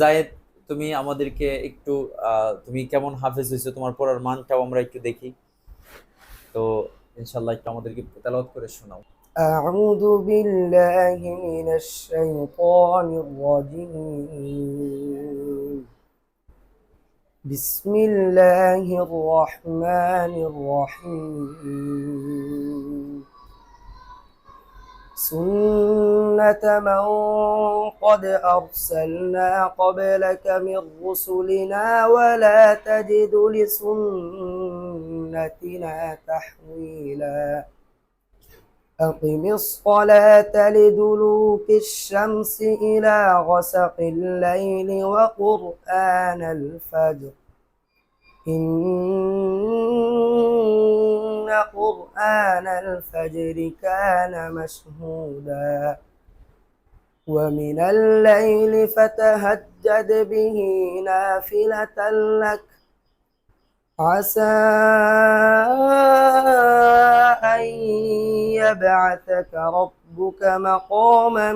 জায়েদ, তুমি আমাদেরকে একটু তুমি কেমন হাফেজ হয়েছো, তোমার পড়ার মানটাও আমরা একটু দেখি। তো ইনশাল্লাহ একটু আমাদেরকে তেলাওয়াত করে শোনাও। أعوذ بالله من الشيطان الرجيم. بسم الله الرحمن الرحيم. سنة من قد أرسلنا قبلك من رسلنا ولا تجد لسنتنا تحويلا. أقم الصلاة لدلوك الشمس إلى غسق الليل وقرآن الفجر إن قرآن الفجر كان مشهودا ومن الليل فتهجد به نافلة لك عسى أن يبعثك ربك مقاما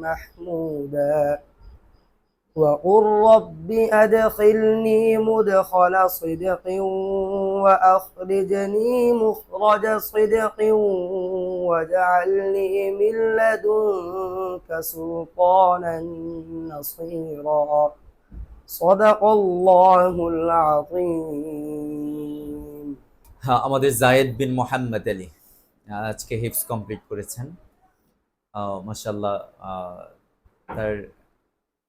محمودا وقل رب أدخلني مدخل صدق وأخرجني مخرج صدق واجعل لي من لدنك سلطانا نصيرا صدق الله العظيم. হ্যাঁ, আমাদের জায়েদ বিন মোহাম্মদ আলী আজকে হিফজ কমপ্লিট করেছেন। মাশাল্লাহ, তার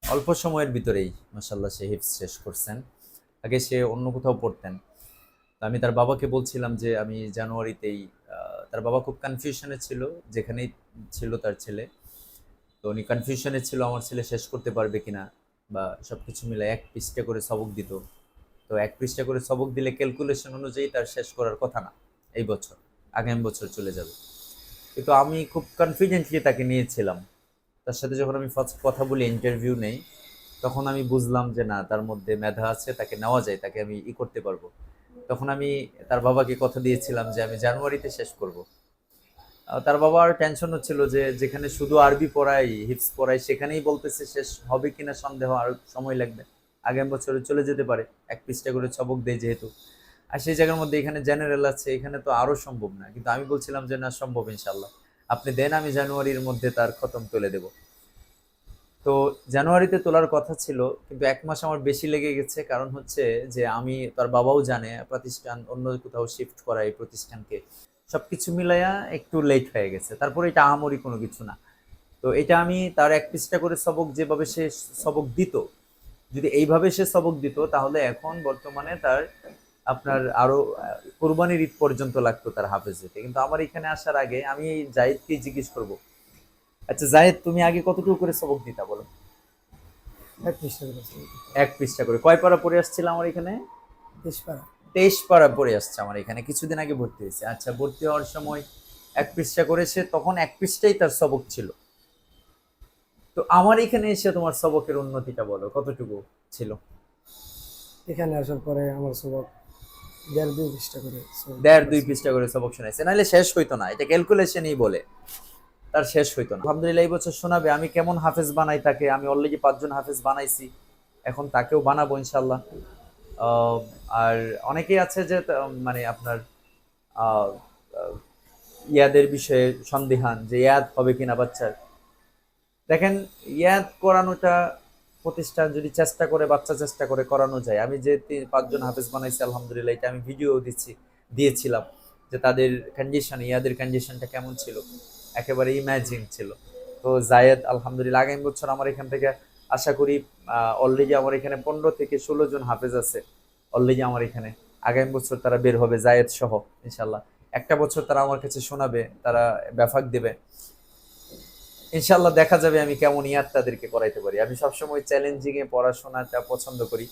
অল্প সময়ের ভিতরেই মাশাল্লাহ সে হিফজ শেষ করছেন। আগে সে অন্য কোথাও পড়তেন। তো আমি তার বাবাকে বলছিলাম যে আমি জানুয়ারিতেই, তার বাবা খুব কনফিউশনে ছিল যেখানেই ছিল তার ছেলে। তো উনি কনফিউশনে ছিল আমার ছেলে শেষ করতে পারবে কিনা, বা সব কিছু মিলে এক পৃষ্ঠা করে সবক দিত। তো এক পৃষ্ঠা করে সবক দিলে ক্যালকুলেশন অনুযায়ী তার শেষ করার কথা না এই বছর, আগামী বছর চলে যাবে। কিন্তু আমি খুব কনফিডেন্টলি তাকে নিয়েছিলাম। তার সাথে যখন আমি ফার্স্ট কথা বলি, ইন্টারভিউ নেই, তখন আমি বুঝলাম যে না, তার মধ্যে মেধা আছে, তাকে নেওয়া যায়, তাকে আমি করতে পারবো। তখন আমি তার বাবাকে কথা দিয়েছিলাম যে আমি জানুয়ারিতে শেষ করব। তার বাবার টেনশন হচ্ছিল যে যেখানে শুধু আরবি পড়াই, হিফজ পড়াই, সেখানেই বলতেছে শেষ হবে কিনা সন্দেহ, আর সময় লাগবে, আগামী বছরে চলে যেতে পারে, এক পৃষ্ঠা করে সবক দেয় যেহেতু। আর সেই জায়গার মধ্যে এখানে জেনারেল আছে, এখানে তো আরো সম্ভব না। কিন্তু আমি বলছিলাম যে না, সম্ভব ইনশাল্লাহ, আপনি দেন, আমি জানুয়ারির মধ্যে তার খতম তুলে দেব। তো জানুয়ারিতে তোলার কথা ছিল, কিন্তু 1 মাস আমার বেশি লেগে গেছে। কারণ হচ্ছে যে আমি, তার বাবাও জানে প্রতিষ্ঠান অন্য কোথাও শিফট করা এই প্রতিষ্ঠানকে, সবকিছু মিলাইয়া একটু লেট হয়ে গেছে। তারপরে এটা আহামরি কোনো কিছু না। তো এটা আমি তার 1 পৃষ্ঠা করে সবক যেভাবে সে সবক দিত, যদি এইভাবে সে সবক দিত, তাহলে এখন বর্তমানে তার আপনার আরো কোরবানির ঈদ পর্যন্ত লাগতো তার হাফেজ হতে। কিন্তু আমার এখানে আসার আগে আমি এই জাহিদকে জিজ্ঞেস করব, আচ্ছা জাহিদ, তুমি আগে কতটুকু করে সবক দিতা বলো? এক পৃষ্ঠা করেছি। 1 পৃষ্ঠা করে। কয় পারা পড়ে আসছিল আমার এখানে? 23 পারা। 23 পারা পড়ে আসছে আমার এখানে, কিছুদিন আগে ভর্তি হয়েছে। আচ্ছা, ভর্তি হওয়ার সময় 1 পৃষ্ঠা করেছে, তখন 1 পৃষ্ঠাই তার সবক ছিল। তো আমার এখানে এসে তোমার সবকের উন্নতিটা বলো, কতটুকু ছিল? এখানে আসার পরে আমার সবক 1.5-2 পৃষ্ঠা করে দেড় দুই পড়াচ্ছি। পৃষ্ঠা করে সবক শোনাইছে, নাহলে শেষ হইতো না, এটা ক্যালকুলেশনই বলে, তার শেষ হইতো না। আলহামদুলিল্লাহ এই বছর শোনাবে। আমি কেমন হাফেজ বানাই তাকে, আমি অলরেডি 5 জন হাফেজ বানাইছি, এখন তাকেও বানাবো ইনশাল্লাহ। আহ, আর অনেকেই আছে যে মানে আপনার আহ, আহ, ইয়াদের বিষয়ে সন্দিহান যে ইয়াদ হবে কিনা বাচ্চার। দেখেন, ইয়াদ করানোটা প্রতিষ্ঠান যদি চেষ্টা করে, বাচ্চা চেষ্টা করে, করানো যায়। আমি যে 5 জন হাফেজ বানাইছি আলহামদুলিল্লাহ, এটা আমি ভিডিও দিয়েছিলাম যে তাদের কন্ডিশন, ইয়াদের কন্ডিশনটা কেমন ছিল, একেবারে ইমাজিন ছিল। তো জায়েদ আলহামদুলিল্লাহ আগামী বছর আমার এখান থেকে আশা করি, অলরেডি আমার এখানে 15 থেকে 16 জন হাফেজ আছে অলরেডি আমার এখানে। আগামী বছর তারা বের হবে জায়েদ সহ ইনশাল্লাহ। একটা বছর তারা আমার কাছে শোনাবে, তারা ব্যাফাক দেবে ইনশাল্লাহ। দেখা যাবে আমি কেমন ইয়াদ তাদেরকে করাইতে পারি। আমি সবসময় চ্যালেঞ্জিং এ পড়াশোনাটা পছন্দ করি।